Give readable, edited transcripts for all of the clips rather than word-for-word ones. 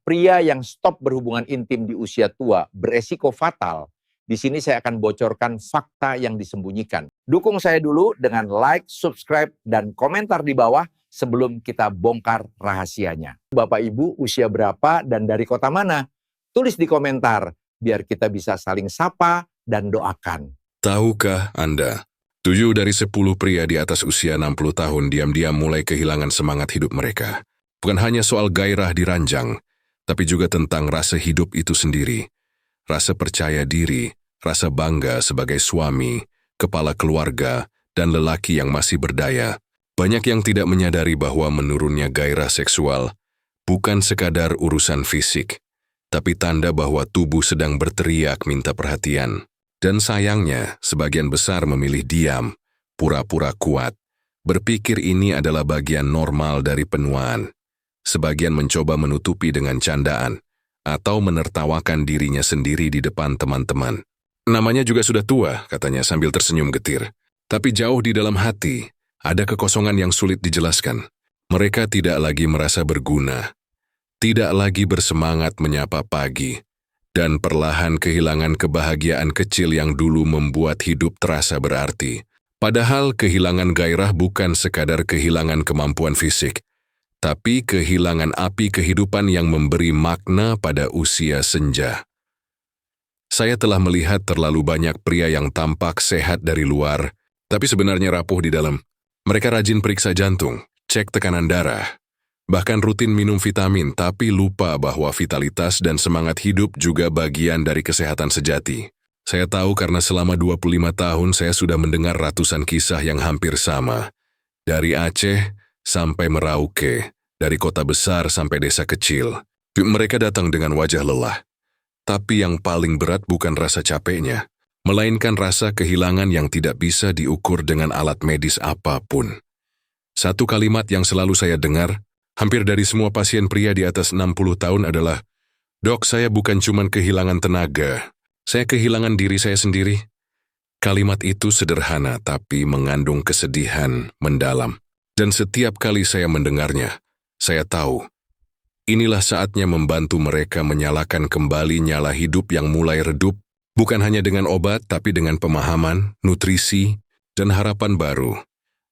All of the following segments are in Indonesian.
Pria yang stop berhubungan intim di usia tua beresiko fatal. Di sini saya akan bocorkan fakta yang disembunyikan. Dukung saya dulu dengan like, subscribe, dan komentar di bawah sebelum kita bongkar rahasianya. Bapak Ibu usia berapa dan dari kota mana? Tulis di komentar biar kita bisa saling sapa dan doakan. Tahukah Anda, 7 dari 10 pria di atas usia 60 tahun diam-diam mulai kehilangan semangat hidup mereka. Bukan hanya soal gairah di ranjang, tapi juga tentang rasa hidup itu sendiri. Rasa percaya diri, rasa bangga sebagai suami, kepala keluarga, dan lelaki yang masih berdaya. Banyak yang tidak menyadari bahwa menurunnya gairah seksual bukan sekadar urusan fisik, tapi tanda bahwa tubuh sedang berteriak minta perhatian. Dan sayangnya, sebagian besar memilih diam, pura-pura kuat, berpikir ini adalah bagian normal dari penuaan. Sebagian mencoba menutupi dengan candaan, atau menertawakan dirinya sendiri di depan teman-teman. Namanya juga sudah tua, katanya sambil tersenyum getir. Tapi jauh di dalam hati, ada kekosongan yang sulit dijelaskan. Mereka tidak lagi merasa berguna, tidak lagi bersemangat menyapa pagi, dan perlahan kehilangan kebahagiaan kecil yang dulu membuat hidup terasa berarti. Padahal kehilangan gairah bukan sekadar kehilangan kemampuan fisik, tapi kehilangan api kehidupan yang memberi makna pada usia senja. Saya telah melihat terlalu banyak pria yang tampak sehat dari luar, tapi sebenarnya rapuh di dalam. Mereka rajin periksa jantung, cek tekanan darah, bahkan rutin minum vitamin, tapi lupa bahwa vitalitas dan semangat hidup juga bagian dari kesehatan sejati. Saya tahu karena selama 25 tahun saya sudah mendengar ratusan kisah yang hampir sama. Dari Aceh sampai Merauke, dari kota besar sampai desa kecil. Mereka datang dengan wajah lelah. Tapi yang paling berat bukan rasa capeknya, melainkan rasa kehilangan yang tidak bisa diukur dengan alat medis apapun. Satu kalimat yang selalu saya dengar, hampir dari semua pasien pria di atas 60 tahun adalah, "Dok, saya bukan cuma kehilangan tenaga, saya kehilangan diri saya sendiri." Kalimat itu sederhana tapi mengandung kesedihan mendalam. Dan setiap kali saya mendengarnya, saya tahu, inilah saatnya membantu mereka menyalakan kembali nyala hidup yang mulai redup, bukan hanya dengan obat, tapi dengan pemahaman, nutrisi, dan harapan baru.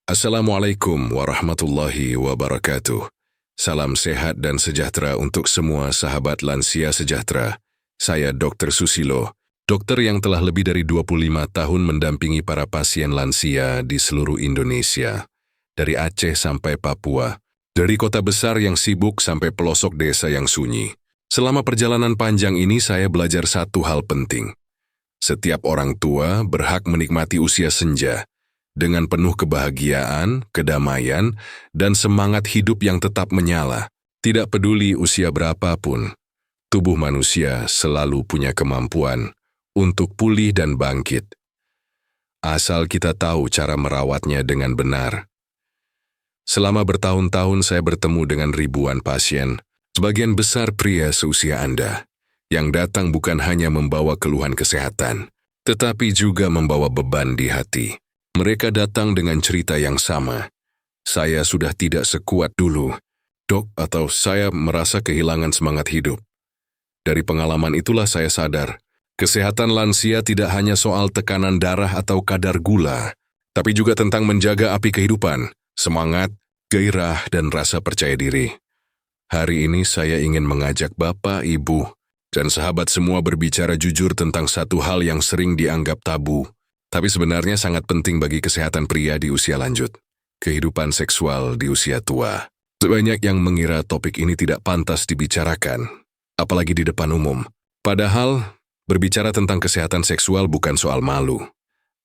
Assalamualaikum warahmatullahi wabarakatuh. Salam sehat dan sejahtera untuk semua sahabat lansia sejahtera. Saya Dr. Susilo, dokter yang telah lebih dari 25 tahun mendampingi para pasien lansia di seluruh Indonesia. Dari Aceh sampai Papua, dari kota besar yang sibuk sampai pelosok desa yang sunyi. Selama perjalanan panjang ini saya belajar satu hal penting. Setiap orang tua berhak menikmati usia senja, dengan penuh kebahagiaan, kedamaian, dan semangat hidup yang tetap menyala. Tidak peduli usia berapapun, tubuh manusia selalu punya kemampuan untuk pulih dan bangkit. Asal kita tahu cara merawatnya dengan benar. Selama bertahun-tahun saya bertemu dengan ribuan pasien, sebagian besar pria seusia Anda, yang datang bukan hanya membawa keluhan kesehatan, tetapi juga membawa beban di hati. Mereka datang dengan cerita yang sama. Saya sudah tidak sekuat dulu, dok, atau saya merasa kehilangan semangat hidup. Dari pengalaman itulah saya sadar, kesehatan lansia tidak hanya soal tekanan darah atau kadar gula, tapi juga tentang menjaga api kehidupan, semangat, gairah, dan rasa percaya diri. Hari ini saya ingin mengajak Bapak, Ibu, dan sahabat semua berbicara jujur tentang satu hal yang sering dianggap tabu, tapi sebenarnya sangat penting bagi kesehatan pria di usia lanjut. Kehidupan seksual di usia tua. Banyak yang mengira topik ini tidak pantas dibicarakan, apalagi di depan umum. Padahal, berbicara tentang kesehatan seksual bukan soal malu,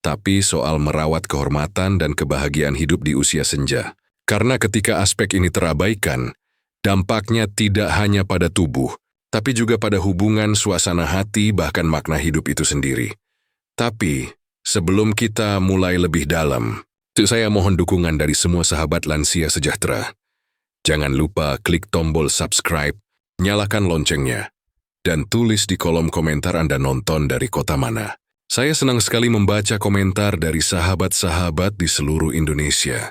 tapi soal merawat kehormatan dan kebahagiaan hidup di usia senja. Karena ketika aspek ini terabaikan, dampaknya tidak hanya pada tubuh, tapi juga pada hubungan, suasana hati, bahkan makna hidup itu sendiri. Tapi, sebelum kita mulai lebih dalam, saya mohon dukungan dari semua sahabat lansia sejahtera. Jangan lupa klik tombol subscribe, nyalakan loncengnya, dan tulis di kolom komentar Anda nonton dari kota mana. Saya senang sekali membaca komentar dari sahabat-sahabat di seluruh Indonesia.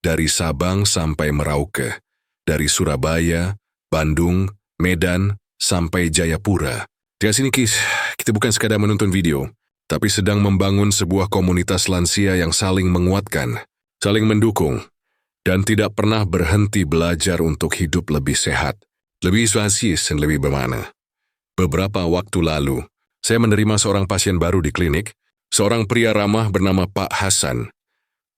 Dari Sabang sampai Merauke, dari Surabaya, Bandung, Medan, sampai Jayapura. Di sini kita bukan sekadar menonton video, tapi sedang membangun sebuah komunitas lansia yang saling menguatkan, saling mendukung, dan tidak pernah berhenti belajar untuk hidup lebih sehat, lebih spasies, dan lebih bermakna. Beberapa waktu lalu, saya menerima seorang pasien baru di klinik, seorang pria ramah bernama Pak Hasan,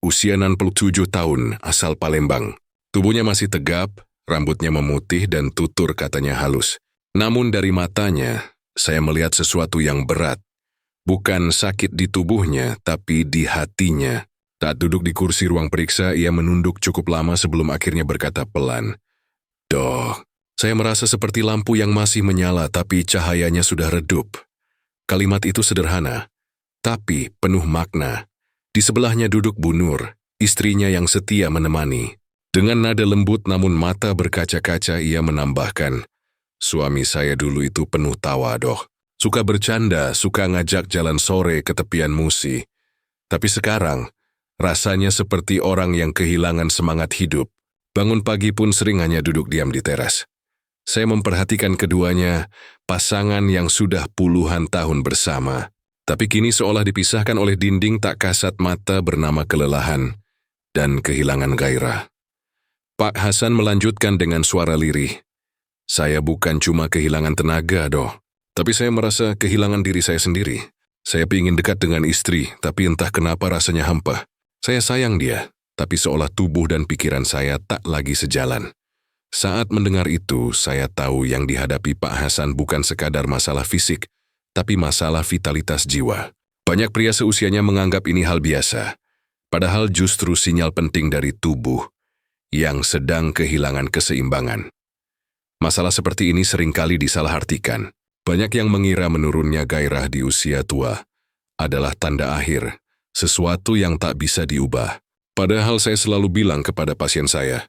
usia 67 tahun, asal Palembang. Tubuhnya masih tegap, rambutnya memutih dan tutur katanya halus. Namun dari matanya, saya melihat sesuatu yang berat. Bukan sakit di tubuhnya, tapi di hatinya. Saat duduk di kursi ruang periksa, ia menunduk cukup lama sebelum akhirnya berkata pelan, "Dok, saya merasa seperti lampu yang masih menyala tapi cahayanya sudah redup." Kalimat itu sederhana, tapi penuh makna. Di sebelahnya duduk Bu Nur, istrinya yang setia menemani. Dengan nada lembut namun mata berkaca-kaca ia menambahkan, "Suami saya dulu itu penuh tawa, Dok. Suka bercanda, suka ngajak jalan sore ke tepian Musi. Tapi sekarang, rasanya seperti orang yang kehilangan semangat hidup. Bangun pagi pun sering hanya duduk diam di teras." Saya memperhatikan keduanya, pasangan yang sudah puluhan tahun bersama. Tapi kini seolah dipisahkan oleh dinding tak kasat mata bernama kelelahan dan kehilangan gairah. Pak Hasan melanjutkan dengan suara lirih, "Saya bukan cuma kehilangan tenaga, Dok. Tapi saya merasa kehilangan diri saya sendiri. Saya ingin dekat dengan istri, tapi entah kenapa rasanya hampa. Saya sayang dia, tapi seolah tubuh dan pikiran saya tak lagi sejalan." Saat mendengar itu, saya tahu yang dihadapi Pak Hasan bukan sekadar masalah fisik, tapi masalah vitalitas jiwa. Banyak pria seusianya menganggap ini hal biasa, padahal justru sinyal penting dari tubuh yang sedang kehilangan keseimbangan. Masalah seperti ini seringkali disalahartikan. Banyak yang mengira menurunnya gairah di usia tua adalah tanda akhir, sesuatu yang tak bisa diubah. Padahal saya selalu bilang kepada pasien saya,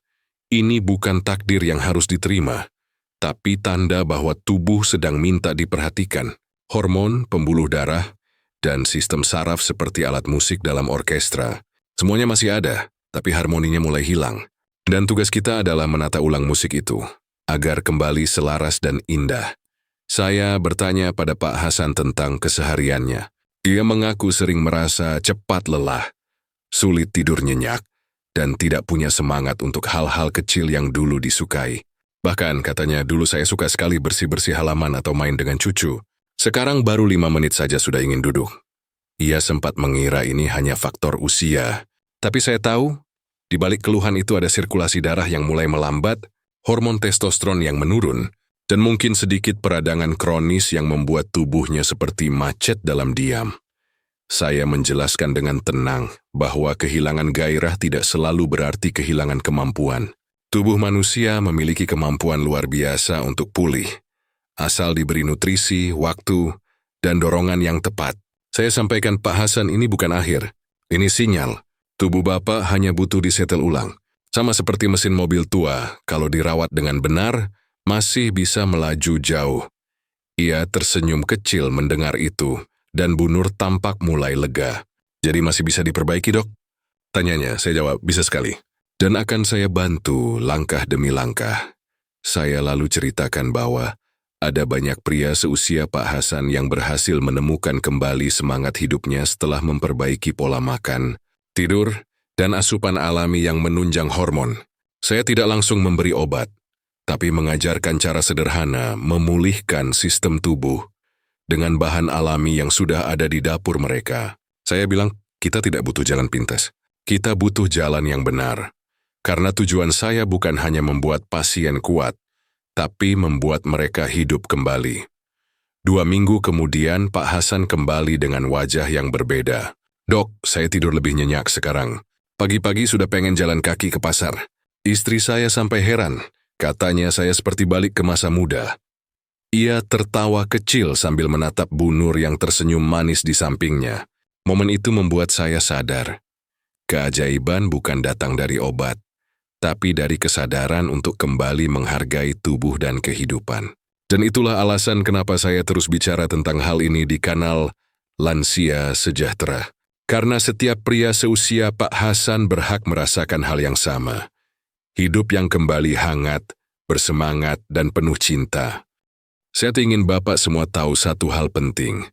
ini bukan takdir yang harus diterima, tapi tanda bahwa tubuh sedang minta diperhatikan. Hormon, pembuluh darah, dan sistem saraf seperti alat musik dalam orkestra. Semuanya masih ada, tapi harmoninya mulai hilang. Dan tugas kita adalah menata ulang musik itu, agar kembali selaras dan indah. Saya bertanya pada Pak Hasan tentang kesehariannya. Dia mengaku sering merasa cepat lelah, sulit tidur nyenyak, dan tidak punya semangat untuk hal-hal kecil yang dulu disukai. Bahkan katanya dulu saya suka sekali bersih-bersih halaman atau main dengan cucu. Sekarang baru 5 menit saja sudah ingin duduk. Ia sempat mengira ini hanya faktor usia. Tapi saya tahu, di balik keluhan itu ada sirkulasi darah yang mulai melambat, hormon testosteron yang menurun, dan mungkin sedikit peradangan kronis yang membuat tubuhnya seperti macet dalam diam. Saya menjelaskan dengan tenang bahwa kehilangan gairah tidak selalu berarti kehilangan kemampuan. Tubuh manusia memiliki kemampuan luar biasa untuk pulih, asal diberi nutrisi, waktu, dan dorongan yang tepat. Saya sampaikan Pak Hasan ini bukan akhir. Ini sinyal. Tubuh Bapak hanya butuh disetel ulang. Sama seperti mesin mobil tua, kalau dirawat dengan benar, masih bisa melaju jauh. Ia tersenyum kecil mendengar itu, dan Bu Nur tampak mulai lega. "Jadi masih bisa diperbaiki, Dok?" Tanyanya, saya jawab, "Bisa sekali. Dan akan saya bantu langkah demi langkah." Saya lalu ceritakan bahwa ada banyak pria seusia Pak Hasan yang berhasil menemukan kembali semangat hidupnya setelah memperbaiki pola makan, tidur, dan asupan alami yang menunjang hormon. Saya tidak langsung memberi obat, tapi mengajarkan cara sederhana memulihkan sistem tubuh dengan bahan alami yang sudah ada di dapur mereka. Saya bilang, kita tidak butuh jalan pintas. Kita butuh jalan yang benar. Karena tujuan saya bukan hanya membuat pasien kuat, tapi membuat mereka hidup kembali. 2 minggu kemudian, Pak Hasan kembali dengan wajah yang berbeda. "Dok, saya tidur lebih nyenyak sekarang. Pagi-pagi sudah pengen jalan kaki ke pasar. Istri saya sampai heran, katanya saya seperti balik ke masa muda." Ia tertawa kecil sambil menatap Bu Nur yang tersenyum manis di sampingnya. Momen itu membuat saya sadar. Keajaiban bukan datang dari obat, tapi dari kesadaran untuk kembali menghargai tubuh dan kehidupan. Dan itulah alasan kenapa saya terus bicara tentang hal ini di kanal Lansia Sejahtera. Karena setiap pria seusia Pak Hasan berhak merasakan hal yang sama. Hidup yang kembali hangat, bersemangat, dan penuh cinta. Saya ingin Bapak semua tahu satu hal penting.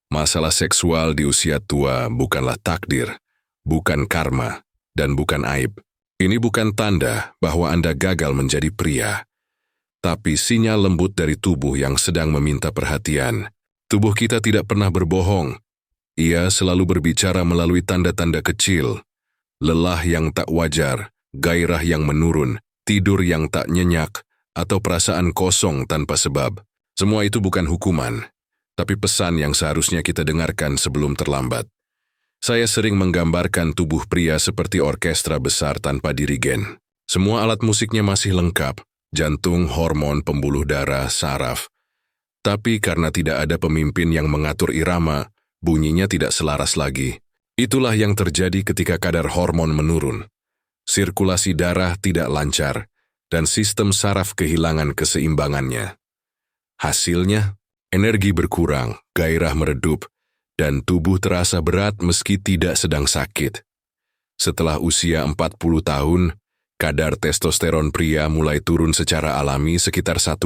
Masalah seksual di usia tua bukanlah takdir, bukan karma, dan bukan aib. Ini bukan tanda bahwa Anda gagal menjadi pria, tapi sinyal lembut dari tubuh yang sedang meminta perhatian. Tubuh kita tidak pernah berbohong. Ia selalu berbicara melalui tanda-tanda kecil. Lelah yang tak wajar, gairah yang menurun, tidur yang tak nyenyak, atau perasaan kosong tanpa sebab. Semua itu bukan hukuman, tapi pesan yang seharusnya kita dengarkan sebelum terlambat. Saya sering menggambarkan tubuh pria seperti orkestra besar tanpa dirigen. Semua alat musiknya masih lengkap, jantung, hormon, pembuluh darah, saraf. Tapi karena tidak ada pemimpin yang mengatur irama, bunyinya tidak selaras lagi. Itulah yang terjadi ketika kadar hormon menurun. Sirkulasi darah tidak lancar, dan sistem saraf kehilangan keseimbangannya. Hasilnya, energi berkurang, gairah meredup, dan tubuh terasa berat meski tidak sedang sakit. Setelah usia 40 tahun, kadar testosteron pria mulai turun secara alami sekitar 1%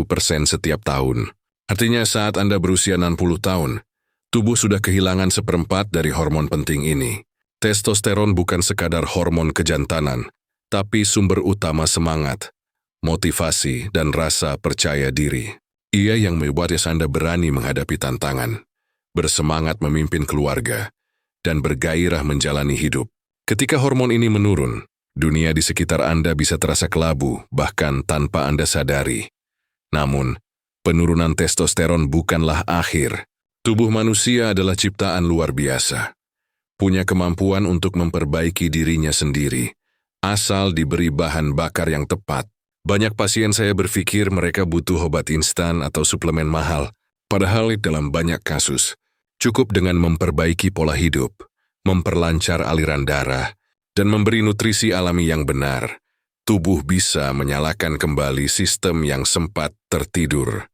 setiap tahun. Artinya saat Anda berusia 60 tahun, tubuh sudah kehilangan 1/4 dari hormon penting ini. Testosteron bukan sekadar hormon kejantanan, tapi sumber utama semangat, motivasi, dan rasa percaya diri. Ia yang membuat Anda berani menghadapi tantangan, bersemangat memimpin keluarga, dan bergairah menjalani hidup. Ketika hormon ini menurun, dunia di sekitar Anda bisa terasa kelabu, bahkan tanpa Anda sadari. Namun, penurunan testosteron bukanlah akhir. Tubuh manusia adalah ciptaan luar biasa. Punya kemampuan untuk memperbaiki dirinya sendiri, asal diberi bahan bakar yang tepat. Banyak pasien saya berpikir mereka butuh obat instan atau suplemen mahal, padahal dalam banyak kasus, cukup dengan memperbaiki pola hidup, memperlancar aliran darah, dan memberi nutrisi alami yang benar. Tubuh bisa menyalakan kembali sistem yang sempat tertidur.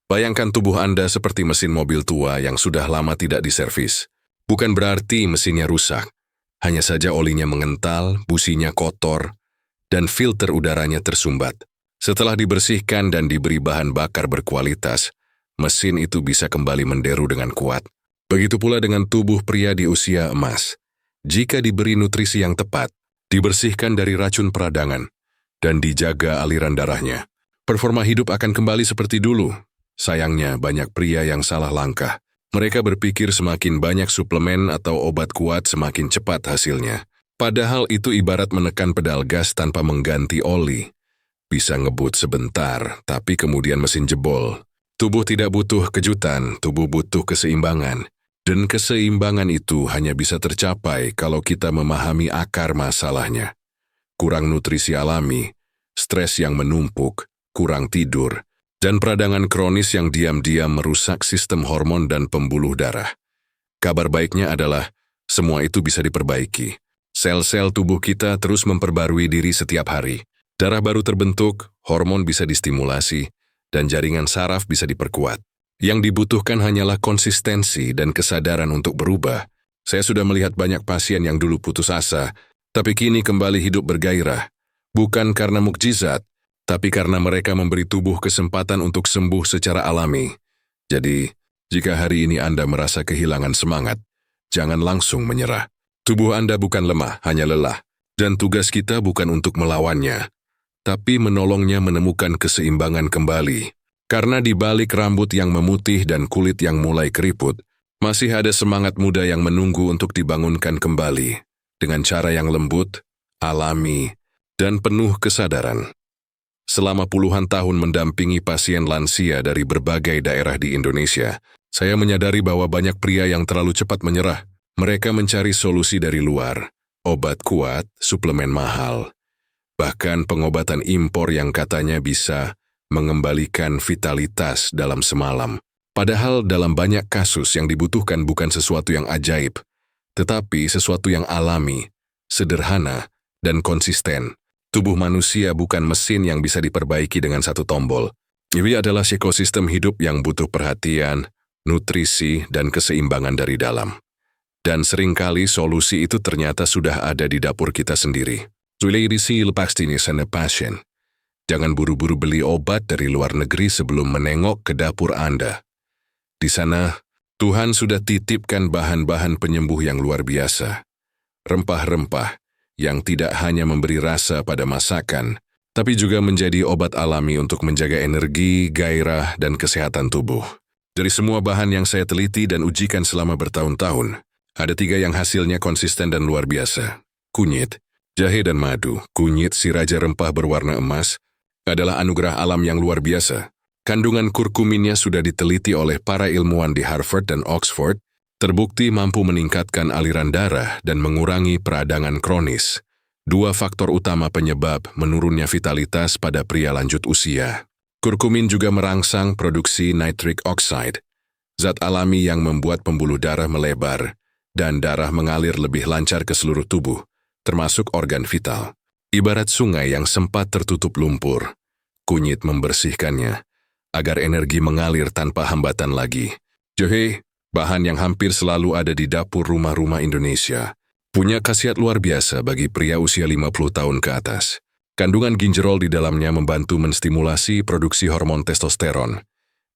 Bayangkan tubuh Anda seperti mesin mobil tua yang sudah lama tidak diservis. Bukan berarti mesinnya rusak, hanya saja olinya mengental, businya kotor, dan filter udaranya tersumbat. Setelah dibersihkan dan diberi bahan bakar berkualitas, mesin itu bisa kembali menderu dengan kuat. Begitu pula dengan tubuh pria di usia emas. Jika diberi nutrisi yang tepat, dibersihkan dari racun peradangan, dan dijaga aliran darahnya, performa hidup akan kembali seperti dulu. Sayangnya, banyak pria yang salah langkah. Mereka berpikir semakin banyak suplemen atau obat kuat semakin cepat hasilnya. Padahal itu ibarat menekan pedal gas tanpa mengganti oli. Bisa ngebut sebentar, tapi kemudian mesin jebol. Tubuh tidak butuh kejutan, tubuh butuh keseimbangan. Dan keseimbangan itu hanya bisa tercapai kalau kita memahami akar masalahnya. Kurang nutrisi alami, stres yang menumpuk, kurang tidur, dan peradangan kronis yang diam-diam merusak sistem hormon dan pembuluh darah. Kabar baiknya adalah, semua itu bisa diperbaiki. Sel-sel tubuh kita terus memperbarui diri setiap hari. Darah baru terbentuk, hormon bisa distimulasi, dan jaringan saraf bisa diperkuat. Yang dibutuhkan hanyalah konsistensi dan kesadaran untuk berubah. Saya sudah melihat banyak pasien yang dulu putus asa, tapi kini kembali hidup bergairah. Bukan karena mukjizat, tapi karena mereka memberi tubuh kesempatan untuk sembuh secara alami. Jadi, jika hari ini Anda merasa kehilangan semangat, jangan langsung menyerah. Tubuh Anda bukan lemah, hanya lelah. Dan tugas kita bukan untuk melawannya, tapi menolongnya menemukan keseimbangan kembali. Karena di balik rambut yang memutih dan kulit yang mulai keriput, masih ada semangat muda yang menunggu untuk dibangunkan kembali, dengan cara yang lembut, alami, dan penuh kesadaran. Selama puluhan tahun mendampingi pasien lansia dari berbagai daerah di Indonesia, saya menyadari bahwa banyak pria yang terlalu cepat menyerah. Mereka mencari solusi dari luar, obat kuat, suplemen mahal, bahkan pengobatan impor yang katanya bisa mengembalikan vitalitas dalam semalam. Padahal dalam banyak kasus yang dibutuhkan bukan sesuatu yang ajaib, tetapi sesuatu yang alami, sederhana, dan konsisten. Tubuh manusia bukan mesin yang bisa diperbaiki dengan satu tombol. Ini adalah ekosistem hidup yang butuh perhatian, nutrisi, dan keseimbangan dari dalam. Dan seringkali solusi itu ternyata sudah ada di dapur kita sendiri. Passion. Jangan buru-buru beli obat dari luar negeri sebelum menengok ke dapur Anda. Di sana, Tuhan sudah titipkan bahan-bahan penyembuh yang luar biasa. Rempah-rempah yang tidak hanya memberi rasa pada masakan, tapi juga menjadi obat alami untuk menjaga energi, gairah, dan kesehatan tubuh. Dari semua bahan yang saya teliti dan ujikan selama bertahun-tahun, ada 3 yang hasilnya konsisten dan luar biasa. Kunyit, jahe, dan madu. Kunyit, si raja rempah berwarna emas, adalah anugerah alam yang luar biasa. Kandungan kurkuminnya sudah diteliti oleh para ilmuwan di Harvard dan Oxford, terbukti mampu meningkatkan aliran darah dan mengurangi peradangan kronis. 2 faktor utama penyebab menurunnya vitalitas pada pria lanjut usia. Kurkumin juga merangsang produksi nitric oxide, zat alami yang membuat pembuluh darah melebar dan darah mengalir lebih lancar ke seluruh tubuh, termasuk organ vital. Ibarat sungai yang sempat tertutup lumpur, kunyit membersihkannya agar energi mengalir tanpa hambatan lagi. Jahe, bahan yang hampir selalu ada di dapur rumah-rumah Indonesia, punya khasiat luar biasa bagi pria usia 50 tahun ke atas. Kandungan ginjerol di dalamnya membantu menstimulasi produksi hormon testosteron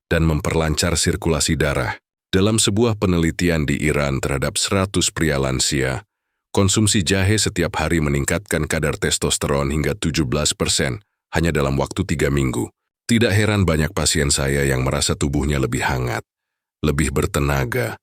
dan memperlancar sirkulasi darah. Dalam sebuah penelitian di Iran terhadap 100 pria lansia, konsumsi jahe setiap hari meningkatkan kadar testosteron hingga 17% hanya dalam waktu 3 minggu. Tidak heran banyak pasien saya yang merasa tubuhnya lebih hangat, lebih bertenaga,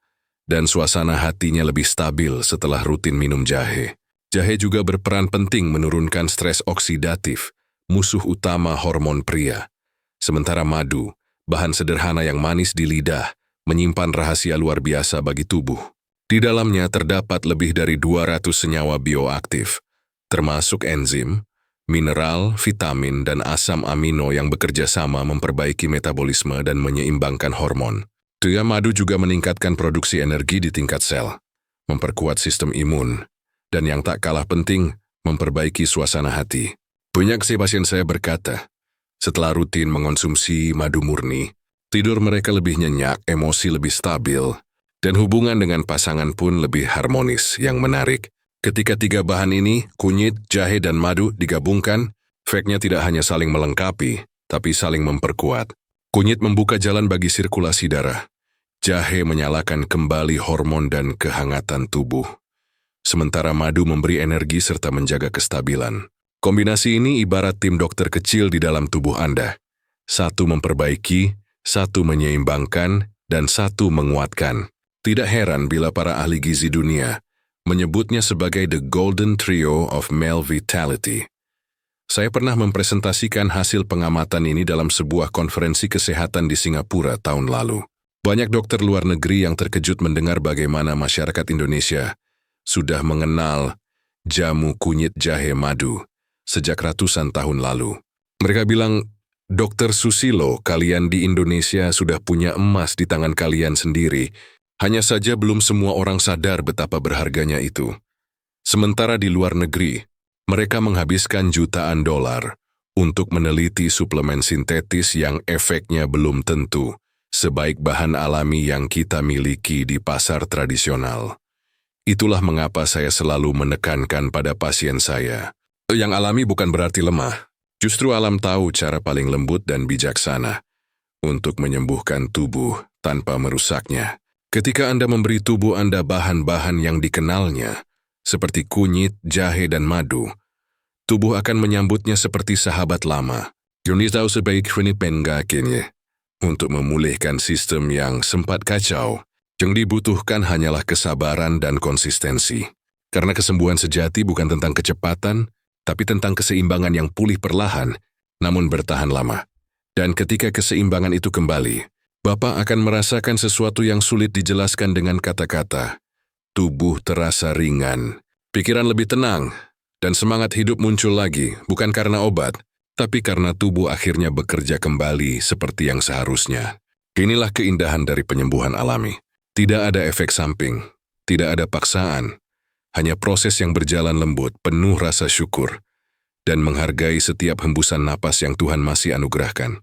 dan suasana hatinya lebih stabil setelah rutin minum jahe. Jahe juga berperan penting menurunkan stres oksidatif, musuh utama hormon pria. Sementara madu, bahan sederhana yang manis di lidah, menyimpan rahasia luar biasa bagi tubuh. Di dalamnya terdapat lebih dari 200 senyawa bioaktif, termasuk enzim, mineral, vitamin, dan asam amino yang bekerja sama memperbaiki metabolisme dan menyeimbangkan hormon. Madu juga meningkatkan produksi energi di tingkat sel, memperkuat sistem imun, dan yang tak kalah penting, memperbaiki suasana hati. Banyak pasien saya berkata, setelah rutin mengonsumsi madu murni, tidur mereka lebih nyenyak, emosi lebih stabil, dan hubungan dengan pasangan pun lebih harmonis. Yang menarik, ketika 3 bahan ini, kunyit, jahe, dan madu digabungkan, efeknya tidak hanya saling melengkapi, tapi saling memperkuat. Kunyit membuka jalan bagi sirkulasi darah. Jahe menyalakan kembali hormon dan kehangatan tubuh. Sementara madu memberi energi serta menjaga kestabilan. Kombinasi ini ibarat tim dokter kecil di dalam tubuh Anda. 1 memperbaiki, 1 menyeimbangkan, dan 1 menguatkan. Tidak heran bila para ahli gizi dunia menyebutnya sebagai the golden trio of male vitality. Saya pernah mempresentasikan hasil pengamatan ini dalam sebuah konferensi kesehatan di Singapura tahun lalu. Banyak dokter luar negeri yang terkejut mendengar bagaimana masyarakat Indonesia sudah mengenal jamu kunyit jahe madu sejak ratusan tahun lalu. Mereka bilang, Dokter Susilo, kalian di Indonesia sudah punya emas di tangan kalian sendiri. Hanya saja belum semua orang sadar betapa berharganya itu. Sementara di luar negeri, mereka menghabiskan jutaan dolar untuk meneliti suplemen sintetis yang efeknya belum tentu sebaik bahan alami yang kita miliki di pasar tradisional. Itulah mengapa saya selalu menekankan pada pasien saya. Yang alami bukan berarti lemah. Justru alam tahu cara paling lembut dan bijaksana untuk menyembuhkan tubuh tanpa merusaknya. Ketika Anda memberi tubuh Anda bahan-bahan yang dikenalnya, seperti kunyit, jahe, dan madu, tubuh akan menyambutnya seperti sahabat lama. Untuk memulihkan sistem yang sempat kacau, yang dibutuhkan hanyalah kesabaran dan konsistensi. Karena kesembuhan sejati bukan tentang kecepatan, tapi tentang keseimbangan yang pulih perlahan, namun bertahan lama. Dan ketika keseimbangan itu kembali, Bapak akan merasakan sesuatu yang sulit dijelaskan dengan kata-kata. Tubuh terasa ringan, pikiran lebih tenang, dan semangat hidup muncul lagi, bukan karena obat, tapi karena tubuh akhirnya bekerja kembali seperti yang seharusnya. Inilah keindahan dari penyembuhan alami. Tidak ada efek samping, tidak ada paksaan, hanya proses yang berjalan lembut, penuh rasa syukur, dan menghargai setiap hembusan napas yang Tuhan masih anugerahkan.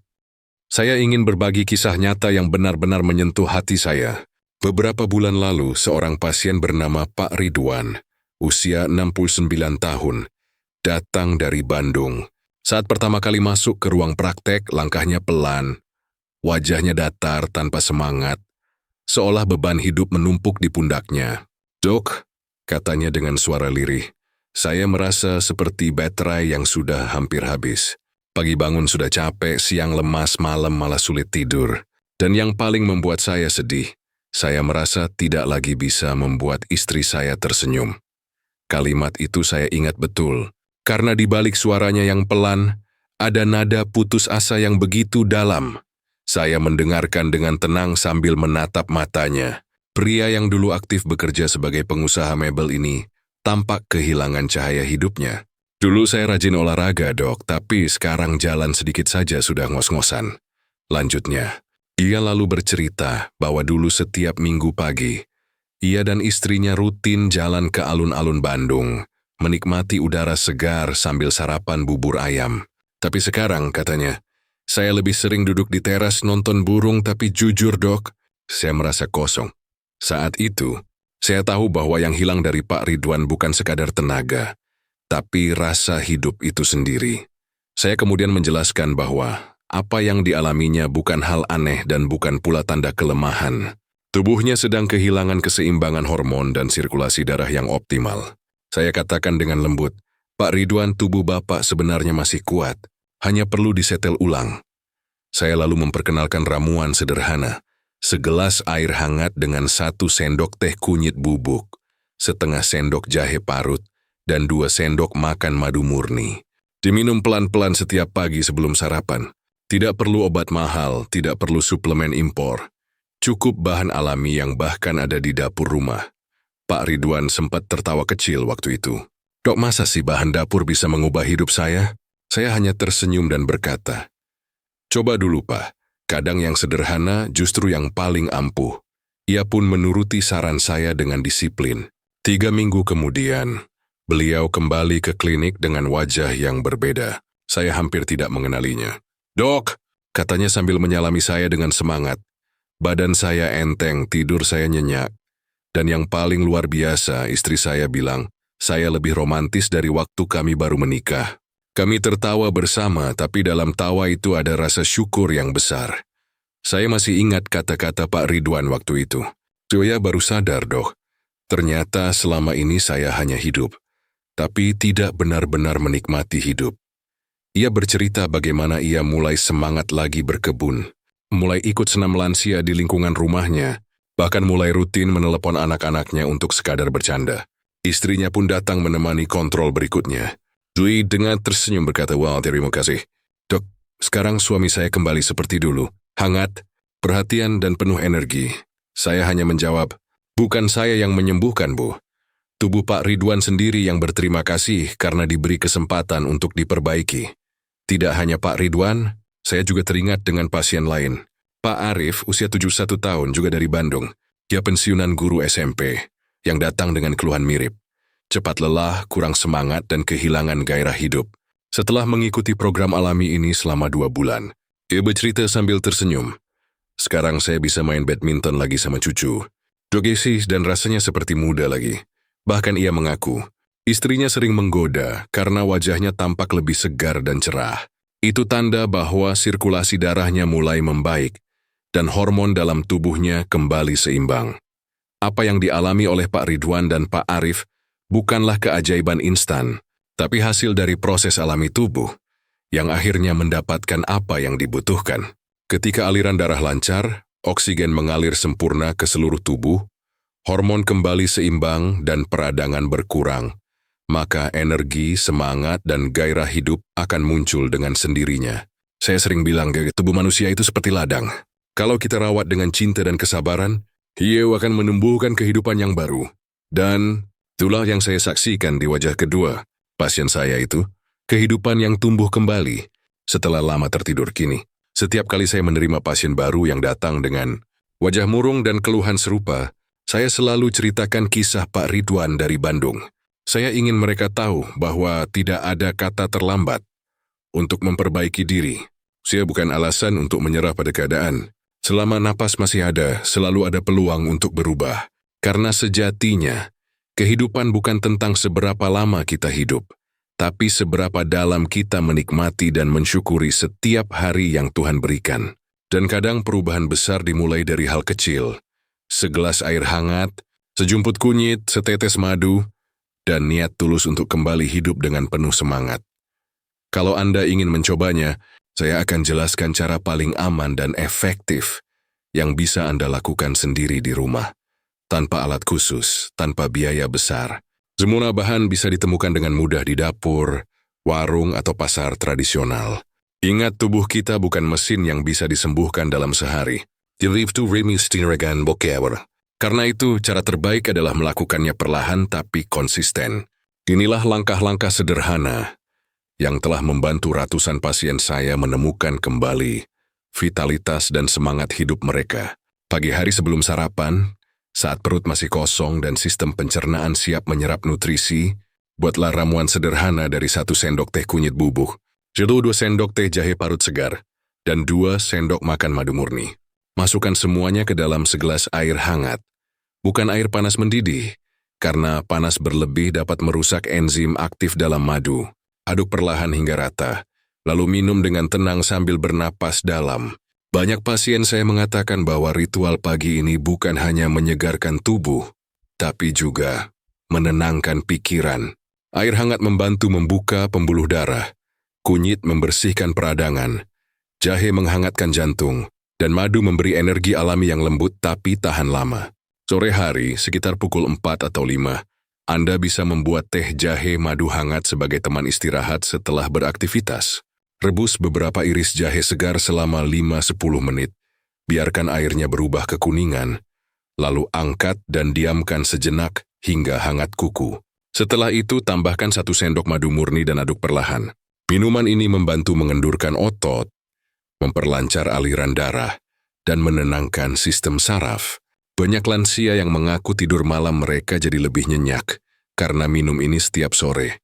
Saya ingin berbagi kisah nyata yang benar-benar menyentuh hati saya. Beberapa bulan lalu, seorang pasien bernama Pak Ridwan, usia 69 tahun, datang dari Bandung. Saat pertama kali masuk ke ruang praktek, langkahnya pelan, wajahnya datar tanpa semangat, seolah beban hidup menumpuk di pundaknya. "Dok," katanya dengan suara lirih, "saya merasa seperti baterai yang sudah hampir habis. Pagi bangun sudah capek, siang lemas, malam malah sulit tidur. Dan yang paling membuat saya sedih, saya merasa tidak lagi bisa membuat istri saya tersenyum." Kalimat itu saya ingat betul, karena di balik suaranya yang pelan, ada nada putus asa yang begitu dalam. Saya mendengarkan dengan tenang sambil menatap matanya. Pria yang dulu aktif bekerja sebagai pengusaha mebel ini tampak kehilangan cahaya hidupnya. "Dulu saya rajin olahraga, Dok, tapi sekarang jalan sedikit saja sudah ngos-ngosan," lanjutnya. Ia lalu bercerita bahwa dulu setiap minggu pagi, ia dan istrinya rutin jalan ke alun-alun Bandung, menikmati udara segar sambil sarapan bubur ayam. "Tapi sekarang," katanya, "saya lebih sering duduk di teras nonton burung, tapi jujur, Dok, saya merasa kosong." Saat itu, saya tahu bahwa yang hilang dari Pak Ridwan bukan sekadar tenaga, tapi rasa hidup itu sendiri. Saya kemudian menjelaskan bahwa apa yang dialaminya bukan hal aneh dan bukan pula tanda kelemahan. Tubuhnya sedang kehilangan keseimbangan hormon dan sirkulasi darah yang optimal. Saya katakan dengan lembut, "Pak Ridwan, tubuh Bapak sebenarnya masih kuat, hanya perlu disetel ulang." Saya lalu memperkenalkan ramuan sederhana, segelas air hangat dengan 1 sendok teh kunyit bubuk, setengah sendok jahe parut, dan 2 sendok makan madu murni. Diminum pelan-pelan setiap pagi sebelum sarapan. Tidak perlu obat mahal, tidak perlu suplemen impor. Cukup bahan alami yang bahkan ada di dapur rumah. Pak Ridwan sempat tertawa kecil waktu itu. "Dok, masa sih bahan dapur bisa mengubah hidup saya?" Saya hanya tersenyum dan berkata, "Coba dulu, Pak. Kadang yang sederhana justru yang paling ampuh." Ia pun menuruti saran saya dengan disiplin. 3 minggu kemudian, beliau kembali ke klinik dengan wajah yang berbeda. Saya hampir tidak mengenalinya. "Dok," katanya sambil menyalami saya dengan semangat. Badan saya enteng, tidur saya nyenyak. Dan yang paling luar biasa, istri saya bilang, saya lebih romantis dari waktu kami baru menikah. Kami tertawa bersama, tapi dalam tawa itu ada rasa syukur yang besar. Saya masih ingat kata-kata Pak Ridwan waktu itu. "Saya baru sadar, Dok. Ternyata selama ini saya hanya hidup, tapi tidak benar-benar menikmati hidup." Ia bercerita bagaimana ia mulai semangat lagi berkebun, mulai ikut senam lansia di lingkungan rumahnya, bahkan mulai rutin menelepon anak-anaknya untuk sekadar bercanda. Istrinya pun datang menemani kontrol berikutnya. Dwi dengan tersenyum berkata, "Wah, terima kasih. Dok, sekarang suami saya kembali seperti dulu, hangat, perhatian dan penuh energi." Saya hanya menjawab, "Bukan saya yang menyembuhkan, Bu. Tubuh Pak Ridwan sendiri yang berterima kasih karena diberi kesempatan untuk diperbaiki." Tidak hanya Pak Ridwan, saya juga teringat dengan pasien lain. Pak Arif, usia 71 tahun, juga dari Bandung. Dia pensiunan guru SMP, yang datang dengan keluhan mirip. Cepat lelah, kurang semangat, dan kehilangan gairah hidup. Setelah mengikuti program alami ini selama 2 bulan, ia bercerita sambil tersenyum. "Sekarang saya bisa main badminton lagi sama cucu. Jogesi dan rasanya seperti muda lagi." Bahkan ia mengaku, istrinya sering menggoda karena wajahnya tampak lebih segar dan cerah. Itu tanda bahwa sirkulasi darahnya mulai membaik dan hormon dalam tubuhnya kembali seimbang. Apa yang dialami oleh Pak Ridwan dan Pak Arif bukanlah keajaiban instan, tapi hasil dari proses alami tubuh yang akhirnya mendapatkan apa yang dibutuhkan. Ketika aliran darah lancar, oksigen mengalir sempurna ke seluruh tubuh, hormon kembali seimbang dan peradangan berkurang, maka energi, semangat, dan gairah hidup akan muncul dengan sendirinya. Saya sering bilang, tubuh manusia itu seperti ladang. Kalau kita rawat dengan cinta dan kesabaran, ia akan menumbuhkan kehidupan yang baru. Dan itulah yang saya saksikan di wajah kedua pasien saya itu, kehidupan yang tumbuh kembali setelah lama tertidur kini. Setiap kali saya menerima pasien baru yang datang dengan wajah murung dan keluhan serupa, saya selalu ceritakan kisah Pak Ridwan dari Bandung. Saya ingin mereka tahu bahwa tidak ada kata terlambat untuk memperbaiki diri. Saya bukan alasan untuk menyerah pada keadaan. Selama napas masih ada, selalu ada peluang untuk berubah. Karena sejatinya, kehidupan bukan tentang seberapa lama kita hidup, tapi seberapa dalam kita menikmati dan mensyukuri setiap hari yang Tuhan berikan. Dan kadang perubahan besar dimulai dari hal kecil. Segelas air hangat, sejumput kunyit, setetes madu, dan niat tulus untuk kembali hidup dengan penuh semangat. Kalau Anda ingin mencobanya, saya akan jelaskan cara paling aman dan efektif yang bisa Anda lakukan sendiri di rumah, tanpa alat khusus, tanpa biaya besar. Semua bahan bisa ditemukan dengan mudah di dapur, warung, atau pasar tradisional. Ingat, tubuh kita bukan mesin yang bisa disembuhkan dalam sehari. Karena itu, cara terbaik adalah melakukannya perlahan tapi konsisten. Inilah langkah-langkah sederhana yang telah membantu ratusan pasien saya menemukan kembali vitalitas dan semangat hidup mereka. Pagi hari sebelum sarapan, saat perut masih kosong dan sistem pencernaan siap menyerap nutrisi, buatlah ramuan sederhana dari 1 sendok teh kunyit bubuk, 2 sendok teh jahe parut segar, dan 2 sendok makan madu murni. Masukkan semuanya ke dalam segelas air hangat, bukan air panas mendidih, karena panas berlebih dapat merusak enzim aktif dalam madu. Aduk perlahan hingga rata, lalu minum dengan tenang sambil bernapas dalam. Banyak pasien saya mengatakan bahwa ritual pagi ini bukan hanya menyegarkan tubuh, tapi juga menenangkan pikiran. Air hangat membantu membuka pembuluh darah, kunyit membersihkan peradangan, jahe menghangatkan jantung, dan madu memberi energi alami yang lembut tapi tahan lama. Sore hari, sekitar pukul 4 atau 5, Anda bisa membuat teh jahe madu hangat sebagai teman istirahat setelah beraktivitas. Rebus beberapa iris jahe segar selama 5-10 menit. Biarkan airnya berubah kekuningan, lalu angkat dan diamkan sejenak hingga hangat kuku. Setelah itu, tambahkan 1 sendok madu murni dan aduk perlahan. Minuman ini membantu mengendurkan otot, memperlancar aliran darah, dan menenangkan sistem saraf. Banyak lansia yang mengaku tidur malam mereka jadi lebih nyenyak karena minum ini setiap sore.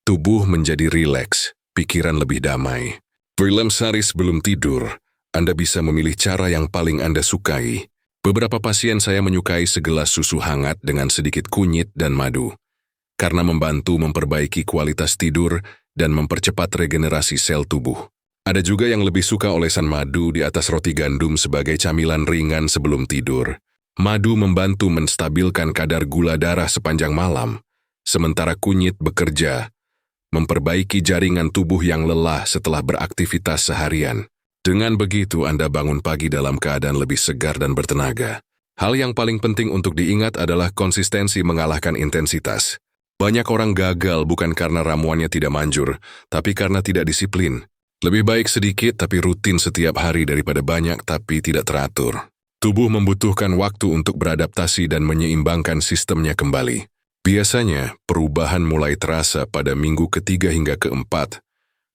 Tubuh menjadi rileks, pikiran lebih damai. Dalam sehari sebelum tidur, Anda bisa memilih cara yang paling Anda sukai. Beberapa pasien saya menyukai segelas susu hangat dengan sedikit kunyit dan madu, karena membantu memperbaiki kualitas tidur dan mempercepat regenerasi sel tubuh. Ada juga yang lebih suka olesan madu di atas roti gandum sebagai camilan ringan sebelum tidur. Madu membantu menstabilkan kadar gula darah sepanjang malam, sementara kunyit bekerja memperbaiki jaringan tubuh yang lelah setelah beraktivitas seharian. Dengan begitu, Anda bangun pagi dalam keadaan lebih segar dan bertenaga. Hal yang paling penting untuk diingat adalah konsistensi mengalahkan intensitas. Banyak orang gagal bukan karena ramuannya tidak manjur, tapi karena tidak disiplin. Lebih baik sedikit tapi rutin setiap hari daripada banyak tapi tidak teratur. Tubuh membutuhkan waktu untuk beradaptasi dan menyeimbangkan sistemnya kembali. Biasanya, perubahan mulai terasa pada minggu ketiga hingga keempat.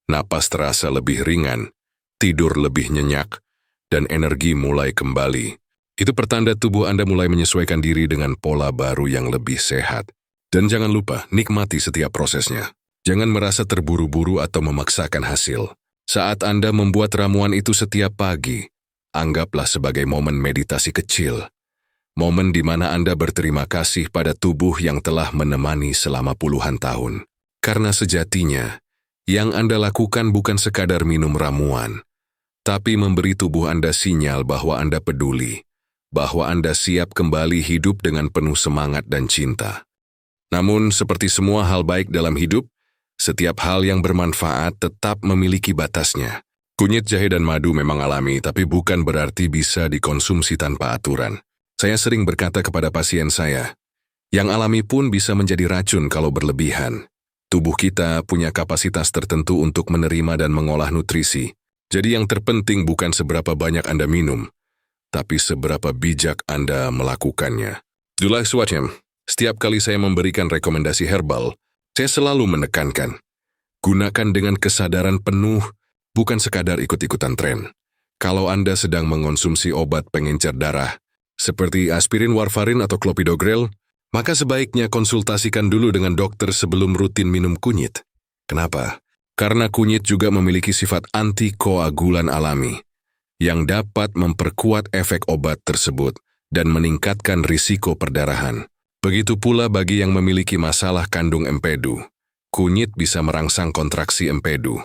Napas terasa lebih ringan, tidur lebih nyenyak, dan energi mulai kembali. Itu pertanda tubuh Anda mulai menyesuaikan diri dengan pola baru yang lebih sehat. Dan jangan lupa, nikmati setiap prosesnya. Jangan merasa terburu-buru atau memaksakan hasil. Saat Anda membuat ramuan itu setiap pagi, anggaplah sebagai momen meditasi kecil. Momen di mana Anda berterima kasih pada tubuh yang telah menemani selama puluhan tahun. Karena sejatinya, yang Anda lakukan bukan sekadar minum ramuan, tapi memberi tubuh Anda sinyal bahwa Anda peduli, bahwa Anda siap kembali hidup dengan penuh semangat dan cinta. Namun, seperti semua hal baik dalam hidup, setiap hal yang bermanfaat tetap memiliki batasnya. Kunyit, jahe, dan madu memang alami, tapi bukan berarti bisa dikonsumsi tanpa aturan. Saya sering berkata kepada pasien saya, yang alami pun bisa menjadi racun kalau berlebihan. Tubuh kita punya kapasitas tertentu untuk menerima dan mengolah nutrisi. Jadi yang terpenting bukan seberapa banyak Anda minum, tapi seberapa bijak Anda melakukannya. Itulah sebabnya, setiap kali saya memberikan rekomendasi herbal, saya selalu menekankan, gunakan dengan kesadaran penuh, bukan sekadar ikut-ikutan tren. Kalau Anda sedang mengonsumsi obat pengencer darah, seperti aspirin, warfarin, atau clopidogrel, maka sebaiknya konsultasikan dulu dengan dokter sebelum rutin minum kunyit. Kenapa? Karena kunyit juga memiliki sifat antikoagulan alami, yang dapat memperkuat efek obat tersebut dan meningkatkan risiko perdarahan. Begitu pula bagi yang memiliki masalah kandung empedu. kunyit bisa merangsang kontraksi empedu,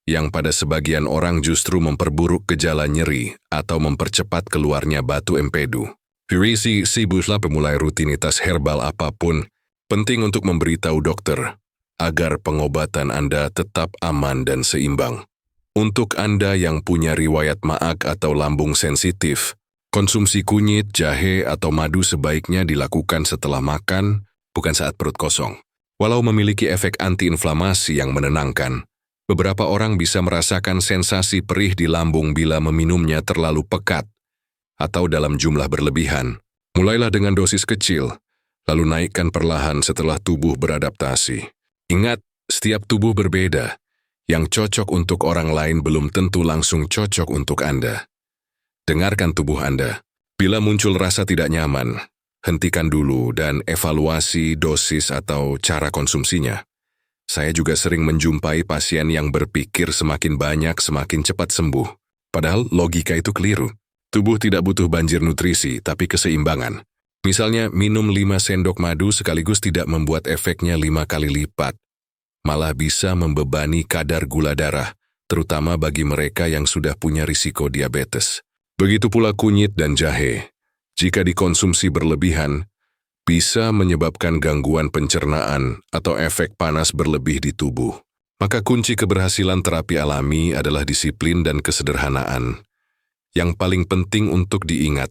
yang pada sebagian orang justru memperburuk gejala nyeri atau mempercepat keluarnya batu empedu. Virisi sibuslah pemulai rutinitas herbal apapun, penting untuk memberitahu dokter agar pengobatan Anda tetap aman dan seimbang. Untuk Anda yang punya riwayat maag atau lambung sensitif, konsumsi kunyit, jahe, atau madu sebaiknya dilakukan setelah makan, bukan saat perut kosong. Walau memiliki efek antiinflamasi yang menenangkan, beberapa orang bisa merasakan sensasi perih di lambung bila meminumnya terlalu pekat atau dalam jumlah berlebihan. Mulailah dengan dosis kecil, lalu naikkan perlahan setelah tubuh beradaptasi. Ingat, setiap tubuh berbeda. Yang cocok untuk orang lain belum tentu langsung cocok untuk Anda. Dengarkan tubuh Anda. Bila muncul rasa tidak nyaman, hentikan dulu dan evaluasi dosis atau cara konsumsinya. Saya juga sering menjumpai pasien yang berpikir semakin banyak semakin cepat sembuh. Padahal logika itu keliru. Tubuh tidak butuh banjir nutrisi, tapi keseimbangan. Misalnya, minum 5 sendok madu sekaligus tidak membuat efeknya 5 kali lipat. Malah bisa membebani kadar gula darah, terutama bagi mereka yang sudah punya risiko diabetes. Begitu pula kunyit dan jahe. Jika dikonsumsi berlebihan, bisa menyebabkan gangguan pencernaan atau efek panas berlebih di tubuh. Maka kunci keberhasilan terapi alami adalah disiplin dan kesederhanaan. Yang paling penting untuk diingat,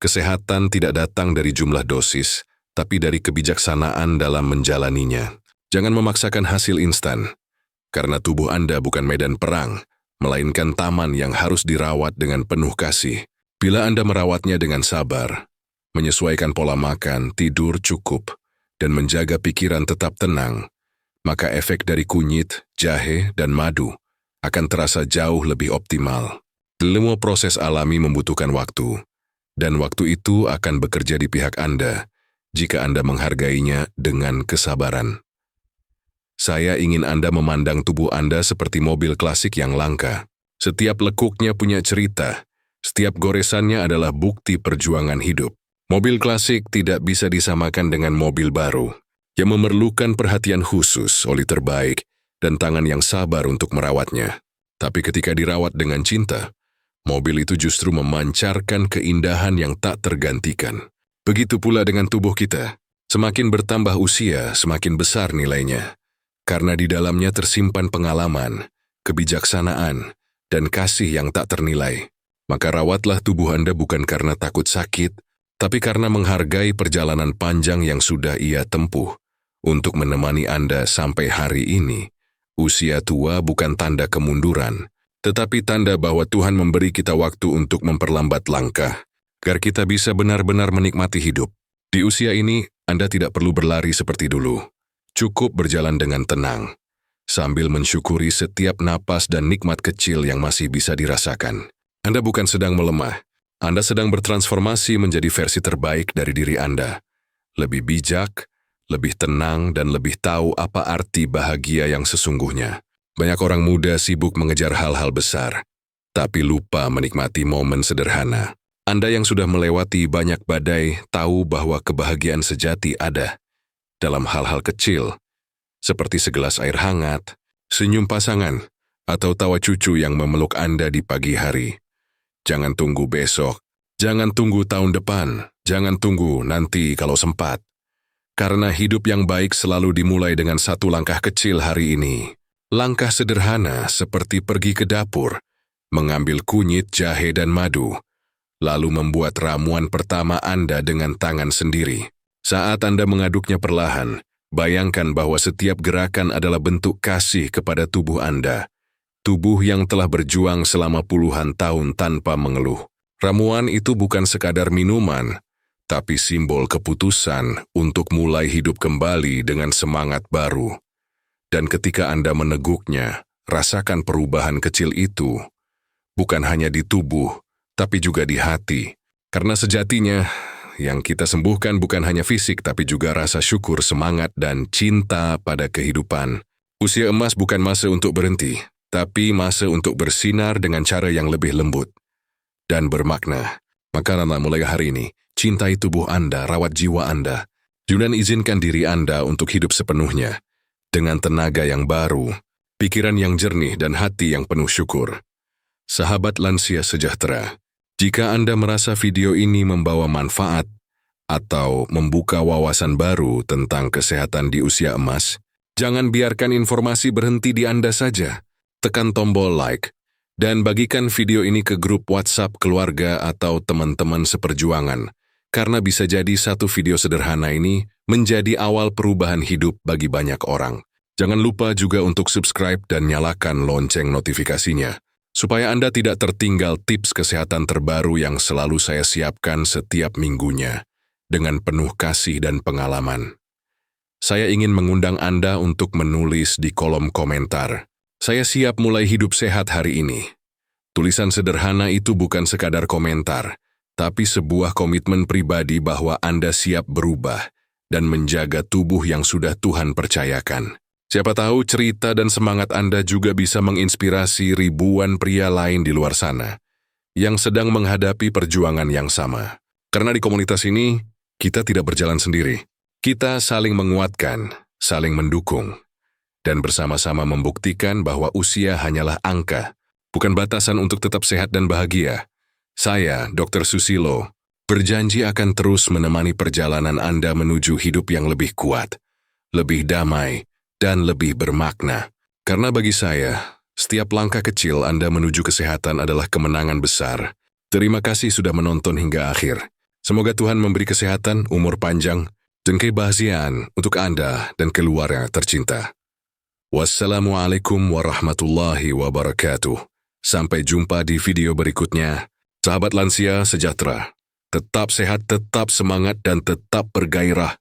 kesehatan tidak datang dari jumlah dosis, tapi dari kebijaksanaan dalam menjalaninya. Jangan memaksakan hasil instan, karena tubuh Anda bukan medan perang, melainkan taman yang harus dirawat dengan penuh kasih. Bila Anda merawatnya dengan sabar, menyesuaikan pola makan, tidur cukup, dan menjaga pikiran tetap tenang, maka efek dari kunyit, jahe, dan madu akan terasa jauh lebih optimal. Semua proses alami membutuhkan waktu, dan waktu itu akan bekerja di pihak Anda jika Anda menghargainya dengan kesabaran. Saya ingin Anda memandang tubuh Anda seperti mobil klasik yang langka. Setiap lekuknya punya cerita, setiap goresannya adalah bukti perjuangan hidup. Mobil klasik tidak bisa disamakan dengan mobil baru, yang memerlukan perhatian khusus, oli terbaik, dan tangan yang sabar untuk merawatnya. Tapi ketika dirawat dengan cinta, mobil itu justru memancarkan keindahan yang tak tergantikan. Begitu pula dengan tubuh kita. Semakin bertambah usia, semakin besar nilainya. Karena di dalamnya tersimpan pengalaman, kebijaksanaan, dan kasih yang tak ternilai. Maka rawatlah tubuh Anda bukan karena takut sakit, tapi karena menghargai perjalanan panjang yang sudah ia tempuh. Untuk menemani Anda sampai hari ini, usia tua bukan tanda kemunduran, tetapi tanda bahwa Tuhan memberi kita waktu untuk memperlambat langkah, agar kita bisa benar-benar menikmati hidup. Di usia ini, Anda tidak perlu berlari seperti dulu. Cukup berjalan dengan tenang, sambil mensyukuri setiap napas dan nikmat kecil yang masih bisa dirasakan. Anda bukan sedang melemah, Anda sedang bertransformasi menjadi versi terbaik dari diri Anda. Lebih bijak, lebih tenang, dan lebih tahu apa arti bahagia yang sesungguhnya. Banyak orang muda sibuk mengejar hal-hal besar, tapi lupa menikmati momen sederhana. Anda yang sudah melewati banyak badai tahu bahwa kebahagiaan sejati ada dalam hal-hal kecil, seperti segelas air hangat, senyum pasangan, atau tawa cucu yang memeluk Anda di pagi hari. Jangan tunggu besok, jangan tunggu tahun depan, jangan tunggu nanti kalau sempat. Karena hidup yang baik selalu dimulai dengan satu langkah kecil hari ini. Langkah sederhana seperti pergi ke dapur, mengambil kunyit, jahe, dan madu, lalu membuat ramuan pertama Anda dengan tangan sendiri. Saat Anda mengaduknya perlahan, bayangkan bahwa setiap gerakan adalah bentuk kasih kepada tubuh Anda. Tubuh yang telah berjuang selama puluhan tahun tanpa mengeluh. Ramuan itu bukan sekadar minuman, tapi simbol keputusan untuk mulai hidup kembali dengan semangat baru. Dan ketika Anda meneguknya, rasakan perubahan kecil itu, bukan hanya di tubuh, tapi juga di hati. Karena sejatinya, yang kita sembuhkan bukan hanya fisik, tapi juga rasa syukur, semangat, dan cinta pada kehidupan. Usia emas bukan masa untuk berhenti, tapi masa untuk bersinar dengan cara yang lebih lembut dan bermakna. Maka mulai hari ini, cintai tubuh Anda, rawat jiwa Anda, dan izinkan diri Anda untuk hidup sepenuhnya. dengan tenaga yang baru, pikiran yang jernih dan hati yang penuh syukur. Sahabat lansia sejahtera, jika Anda merasa video ini membawa manfaat atau membuka wawasan baru tentang kesehatan di usia emas, jangan biarkan informasi berhenti di Anda saja. Tekan tombol like dan bagikan video ini ke grup WhatsApp keluarga atau teman-teman seperjuangan, karena bisa jadi satu video sederhana ini menjadi awal perubahan hidup bagi banyak orang. Jangan lupa juga untuk subscribe dan nyalakan lonceng notifikasinya, supaya Anda tidak tertinggal tips kesehatan terbaru yang selalu saya siapkan setiap minggunya, dengan penuh kasih dan pengalaman. Saya ingin mengundang Anda untuk menulis di kolom komentar, "Saya siap mulai hidup sehat hari ini." Tulisan sederhana itu bukan sekadar komentar, tapi sebuah komitmen pribadi bahwa Anda siap berubah dan menjaga tubuh yang sudah Tuhan percayakan. Siapa tahu cerita dan semangat Anda juga bisa menginspirasi ribuan pria lain di luar sana yang sedang menghadapi perjuangan yang sama. Karena di komunitas ini, kita tidak berjalan sendiri. Kita saling menguatkan, saling mendukung, dan bersama-sama membuktikan bahwa usia hanyalah angka, bukan batasan untuk tetap sehat dan bahagia. Saya, Dr. Susilo, berjanji akan terus menemani perjalanan Anda menuju hidup yang lebih kuat, lebih damai, dan lebih bermakna. Karena bagi saya, setiap langkah kecil Anda menuju kesehatan adalah kemenangan besar. Terima kasih sudah menonton hingga akhir. Semoga Tuhan memberi kesehatan, umur panjang, dan kebahagiaan untuk Anda dan keluarga tercinta. Wassalamualaikum warahmatullahi wabarakatuh. Sampai jumpa di video berikutnya. Sahabat lansia sejahtera, tetap sehat, tetap semangat, dan tetap bergairah.